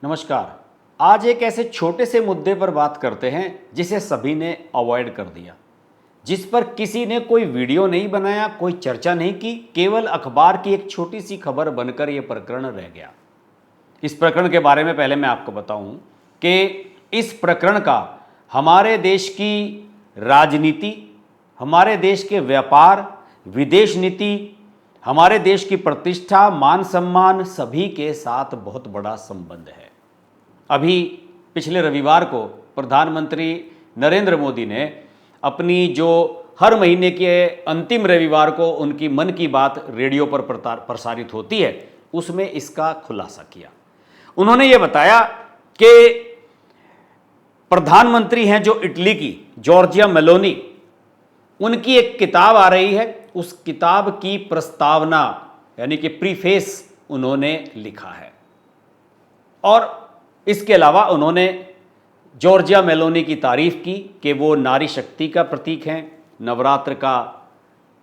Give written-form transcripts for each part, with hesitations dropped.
नमस्कार। आज एक ऐसे छोटे से मुद्दे पर बात करते हैं जिसे सभी ने अवॉइड कर दिया, जिस पर किसी ने कोई वीडियो नहीं बनाया, कोई चर्चा नहीं की, केवल अखबार की एक छोटी सी खबर बनकर यह प्रकरण रह गया। इस प्रकरण के बारे में पहले मैं आपको बताऊं कि इस प्रकरण का हमारे देश की राजनीति, हमारे देश के व्यापार, विदेश नीति, हमारे देश की प्रतिष्ठा, मान सम्मान सभी के साथ बहुत बड़ा संबंध है। अभी पिछले रविवार को प्रधानमंत्री नरेंद्र मोदी ने अपनी जो हर महीने के अंतिम रविवार को उनकी मन की बात रेडियो पर प्रसारित होती है, उसमें इसका खुलासा किया। उन्होंने ये बताया कि प्रधानमंत्री हैं जो इटली की जॉर्जिया मेलोनी, उनकी एक किताब आ रही है, उस किताब की प्रस्तावना यानी कि प्रीफेस उन्होंने लिखा है। और इसके अलावा उन्होंने जॉर्जिया मेलोनी की तारीफ की कि वो नारी शक्ति का प्रतीक हैं। नवरात्र का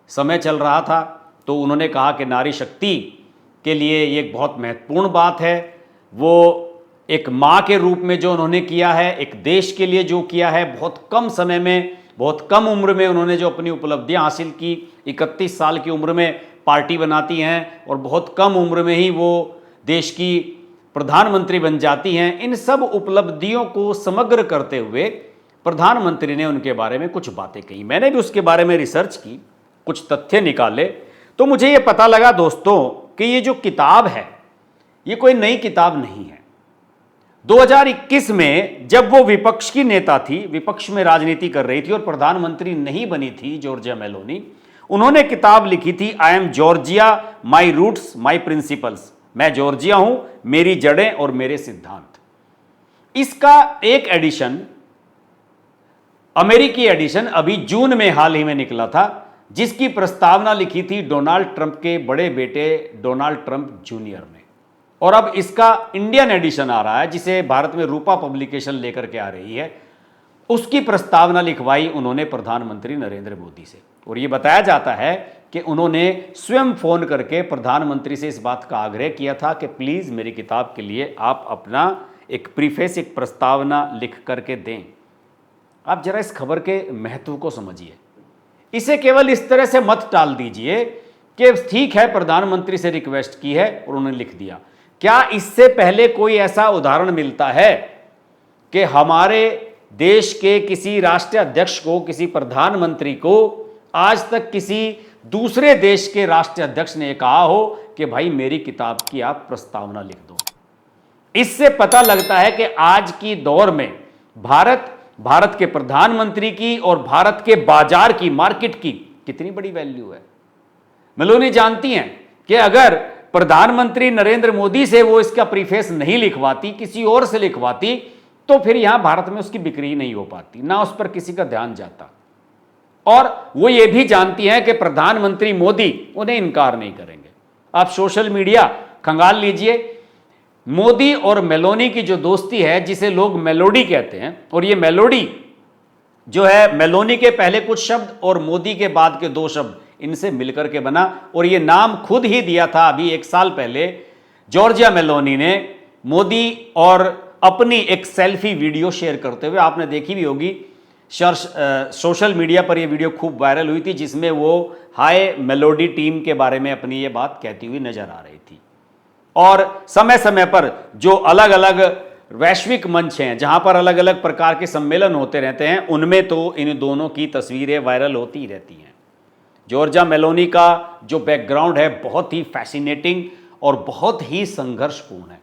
समय चल रहा था तो उन्होंने कहा कि नारी शक्ति के लिए ये एक बहुत महत्वपूर्ण बात है। वो एक माँ के रूप में जो उन्होंने किया है, एक देश के लिए जो किया है, बहुत कम समय में, बहुत कम उम्र में उन्होंने जो अपनी उपलब्धियां हासिल की, 31 साल की उम्र में पार्टी बनाती हैं और बहुत कम उम्र में ही वो देश की प्रधानमंत्री बन जाती हैं। इन सब उपलब्धियों को समग्र करते हुए प्रधानमंत्री ने उनके बारे में कुछ बातें कही। मैंने भी उसके बारे में रिसर्च की, कुछ तथ्य निकाले, तो मुझे ये पता लगा दोस्तों कि ये जो किताब है ये कोई नई किताब नहीं है। 2021 में जब वो विपक्ष की नेता थी, विपक्ष में राजनीति कर रही थी और प्रधानमंत्री नहीं बनी थी जॉर्जिया मेलोनी, उन्होंने किताब लिखी थी I am Georgia, my roots my principles. मैं जॉर्जिया हूं, मेरी जड़ें और मेरे सिद्धांत। इसका एक एडिशन, अमेरिकी एडिशन, अभी जून में हाल ही में निकला था, जिसकी प्रस्तावना लिखी थी डोनाल्ड ट्रंप के बड़े बेटे डोनाल्ड ट्रंप जूनियर ने। और अब इसका इंडियन एडिशन आ रहा है जिसे भारत में रूपा पब्लिकेशन लेकर के आ रही है। उसकी प्रस्तावना लिखवाई उन्होंने प्रधानमंत्री नरेंद्र मोदी से। और यह बताया जाता है कि उन्होंने स्वयं फोन करके प्रधानमंत्री से इस बात का आग्रह किया था कि प्लीज मेरी किताब के लिए आप अपना एक प्रीफेस, एक प्रस्तावना लिख करके दें। आप जरा इस खबर के महत्व को समझिए। इसे केवल इस तरह से मत टाल दीजिए कि ठीक है प्रधानमंत्री से रिक्वेस्ट की है और उन्होंने लिख दिया। क्या इससे पहले कोई ऐसा उदाहरण मिलता है कि हमारे देश के किसी राष्ट्रीय अध्यक्ष को, किसी प्रधानमंत्री को आज तक किसी दूसरे देश के राष्ट्रीय अध्यक्ष ने कहा हो कि भाई मेरी किताब की आप प्रस्तावना लिख दो? इससे पता लगता है कि आज की दौर में भारत के प्रधानमंत्री की और भारत के बाजार की, मार्केट की कितनी बड़ी वैल्यू है। मेलोनी जानती हैं कि अगर प्रधानमंत्री नरेंद्र मोदी से वो इसका प्रीफेस नहीं लिखवाती, किसी और से लिखवाती, तो फिर यहां भारत में उसकी बिक्री नहीं हो पाती, ना उस पर किसी का ध्यान जाता। और वो ये भी जानती हैं कि प्रधानमंत्री मोदी उन्हें इनकार नहीं करेंगे। आप सोशल मीडिया खंगाल लीजिए, मोदी और मेलोनी की जो दोस्ती है, जिसे लोग मेलोडी कहते हैं, और ये मेलोडी जो है मेलोनी के पहले कुछ शब्द और मोदी के बाद के 2 शब्द इनसे मिलकर के बना। और ये नाम खुद ही दिया था अभी 1 साल पहले जॉर्जिया मेलोनी ने मोदी और अपनी एक सेल्फी वीडियो शेयर करते हुए। आपने देखी भी होगी, सोशल मीडिया पर ये वीडियो खूब वायरल हुई थी, जिसमें वो हाय मेलोडी टीम के बारे में अपनी ये बात कहती हुई नजर आ रही थी। और समय समय पर जो अलग अलग वैश्विक मंच हैं जहां पर अलग अलग प्रकार के सम्मेलन होते रहते हैं, उनमें तो इन दोनों की तस्वीरें वायरल होती ही रहती हैं। जॉर्जिया मेलोनी का जो बैकग्राउंड है बहुत ही फैसिनेटिंग और बहुत ही संघर्षपूर्ण है।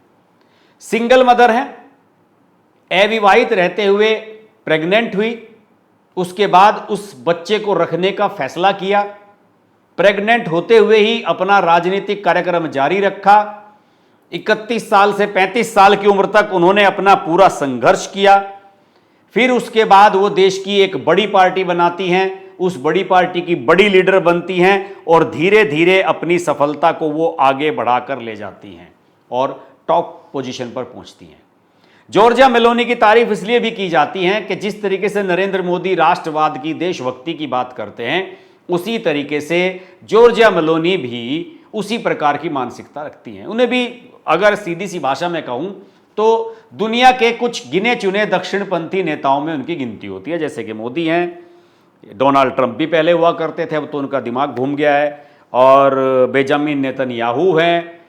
सिंगल मदर हैं, अविवाहित रहते हुए प्रेग्नेंट हुई, उसके बाद उस बच्चे को रखने का फैसला किया, प्रेग्नेंट होते हुए ही अपना राजनीतिक कार्यक्रम जारी रखा। 31 साल से 35 साल की उम्र तक उन्होंने अपना पूरा संघर्ष किया। फिर उसके बाद वो देश की एक बड़ी पार्टी बनाती हैं, उस बड़ी पार्टी की बड़ी लीडर बनती हैं और धीरे धीरे अपनी सफलता को वो आगे बढ़ाकर ले जाती हैं और टॉप पोजीशन पर पहुंचती हैं। जॉर्जिया मेलोनी की तारीफ इसलिए भी की जाती है कि जिस तरीके से नरेंद्र मोदी राष्ट्रवाद की, देशभक्ति की बात करते हैं, उसी तरीके से जॉर्जिया मेलोनी भी उसी प्रकार की मानसिकता रखती हैं। उन्हें भी, अगर सीधी सी भाषा में कहूं तो दुनिया के कुछ गिने चुने दक्षिणपंथी नेताओं में उनकी गिनती होती है, जैसे कि मोदी हैं, डोनाल्ड ट्रंप भी पहले हुआ करते थे, अब तो उनका दिमाग घूम गया है, और बेंजामिन नेतन्याहू हैं,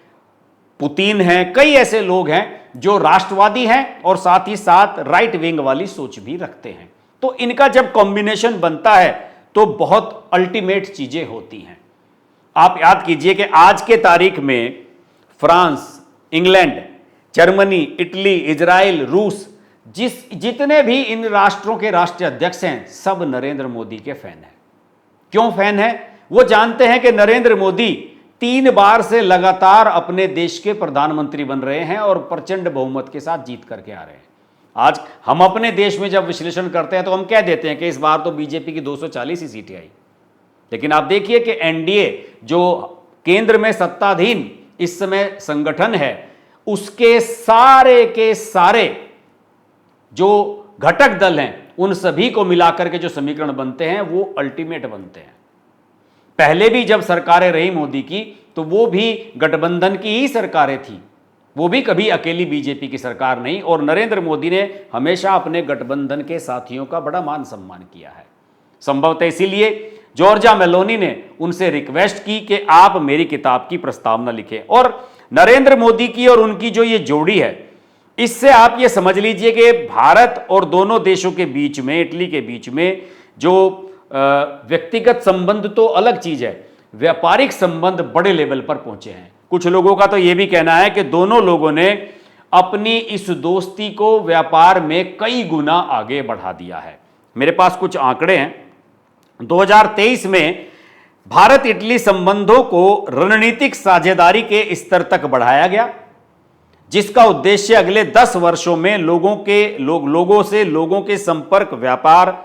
पुतिन हैं, कई ऐसे लोग हैं जो राष्ट्रवादी हैं और साथ ही साथ राइट विंग वाली सोच भी रखते हैं। तो इनका जब कॉम्बिनेशन बनता है तो बहुत अल्टीमेट चीजें होती हैं। आप याद कीजिए कि आज के तारीख में France, England, Germany, Italy, Israel, रूस, जितने भी इन राष्ट्रों के राष्ट्रीय अध्यक्ष हैं, सब नरेंद्र मोदी के फैन हैं। क्यों फैन हैं? वो जानते हैं कि नरेंद्र मोदी 3 बार से लगातार अपने देश के प्रधानमंत्री बन रहे हैं और प्रचंड बहुमत के साथ जीत करके आ रहे हैं। आज हम अपने देश में जब विश्लेषण करते हैं तो हम कह देते हैं कि इस बार तो बीजेपी की 240 ही सीटें आई, लेकिन आप देखिए कि एनडीए जो केंद्र में सत्ताधीन इस समय संगठन है, उसके सारे के सारे जो घटक दल हैं, उन सभी को मिलाकर के जो समीकरण बनते हैं वो अल्टीमेट बनते हैं। पहले भी जब सरकारें रही मोदी की, तो वो भी गठबंधन की ही सरकारें थी, वो भी कभी अकेली बीजेपी की सरकार नहीं। और नरेंद्र मोदी ने हमेशा अपने गठबंधन के साथियों का बड़ा मान सम्मान किया है। संभवतः इसीलिए जॉर्जिया मेलोनी ने उनसे रिक्वेस्ट की कि आप मेरी किताब की प्रस्तावना लिखें। और नरेंद्र मोदी की और उनकी जो ये जोड़ी है, इससे आप ये समझ लीजिए कि भारत और दोनों देशों के बीच में, इटली के बीच में जो व्यक्तिगत संबंध तो अलग चीज है, व्यापारिक संबंध बड़े लेवल पर पहुंचे हैं। कुछ लोगों का तो यह भी कहना है कि दोनों लोगों ने अपनी इस दोस्ती को व्यापार में कई गुना आगे बढ़ा दिया है। मेरे पास कुछ आंकड़े हैं। 2023 में भारत इटली संबंधों को रणनीतिक साझेदारी के स्तर तक बढ़ाया गया, जिसका उद्देश्य अगले 10 वर्षों में लोगों से लोगों के संपर्क, व्यापार,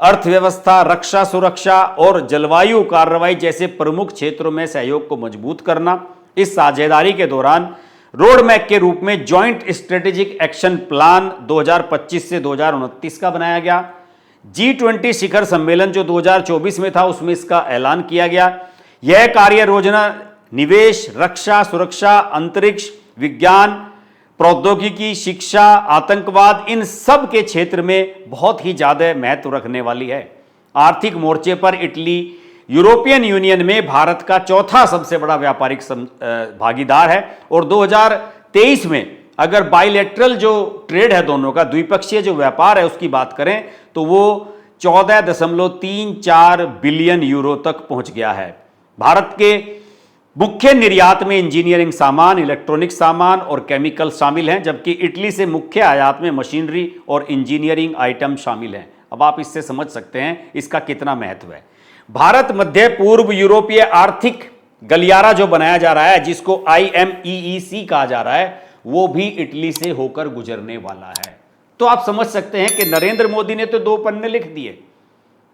अर्थव्यवस्था, रक्षा सुरक्षा और जलवायु कार्रवाई जैसे प्रमुख क्षेत्रों में सहयोग को मजबूत करना। इस साझेदारी के दौरान रोड मैप के रूप में जॉइंट स्ट्रेटेजिक एक्शन प्लान 2025 से 2029 का बनाया गया। G20 शिखर सम्मेलन जो 2024 में था, उसमें इसका ऐलान किया गया। यह कार्य योजना निवेश, रक्षा सुरक्षा, अंतरिक्ष, विज्ञान, प्रौद्योगिकी, शिक्षा, आतंकवाद, इन सब के क्षेत्र में बहुत ही ज्यादा महत्व रखने वाली है। आर्थिक मोर्चे पर इटली यूरोपियन यूनियन में भारत का चौथा सबसे बड़ा व्यापारिक भागीदार है। और 2023 में अगर बाइलेटरल जो ट्रेड है, दोनों का द्विपक्षीय जो व्यापार है, उसकी बात करें तो वो 14.34 बिलियन यूरो तक पहुंच गया है। भारत के मुख्य निर्यात में इंजीनियरिंग सामान, इलेक्ट्रॉनिक सामान और केमिकल शामिल हैं, जबकि इटली से मुख्य आयात में मशीनरी और इंजीनियरिंग आइटम शामिल हैं। अब आप इससे समझ सकते हैं इसका कितना महत्व है। भारत मध्य पूर्व यूरोपीय आर्थिक गलियारा जो बनाया जा रहा है, जिसको IMEEC कहा जा रहा है, वो भी इटली से होकर गुजरने वाला है। तो आप समझ सकते हैं कि नरेंद्र मोदी ने तो 2 पन्ने लिख दिए,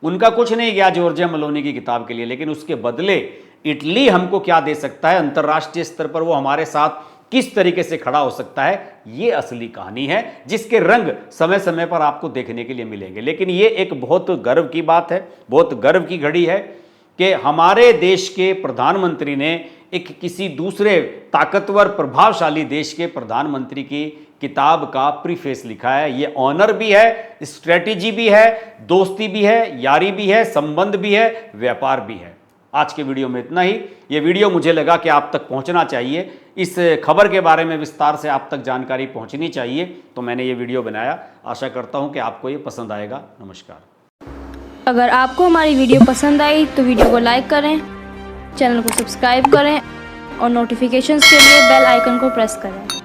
उनका कुछ नहीं गया जॉर्जिया मेलोनी की किताब के लिए, लेकिन उसके बदले इटली हमको क्या दे सकता है, अंतर्राष्ट्रीय स्तर पर वो हमारे साथ किस तरीके से खड़ा हो सकता है, ये असली कहानी है, जिसके रंग समय समय पर आपको देखने के लिए मिलेंगे। लेकिन ये एक बहुत गर्व की बात है, बहुत गर्व की घड़ी है कि हमारे देश के प्रधानमंत्री ने एक किसी दूसरे ताकतवर प्रभावशाली देश के प्रधानमंत्री की किताब का प्रीफेस लिखा है। ये ऑनर भी है, स्ट्रेटेजी भी है, दोस्ती भी है, यारी भी है, संबंध भी है, व्यापार भी है। आज के वीडियो में इतना ही। ये वीडियो मुझे लगा कि आप तक पहुंचना चाहिए, इस खबर के बारे में विस्तार से आप तक जानकारी पहुंचनी चाहिए, तो मैंने ये वीडियो बनाया। आशा करता हूं कि आपको ये पसंद आएगा। नमस्कार। अगर आपको हमारी वीडियो पसंद आई तो वीडियो को लाइक करें, चैनल को सब्सक्राइब करें और नोटिफिकेशंस के लिए बेल आइकन को प्रेस करें।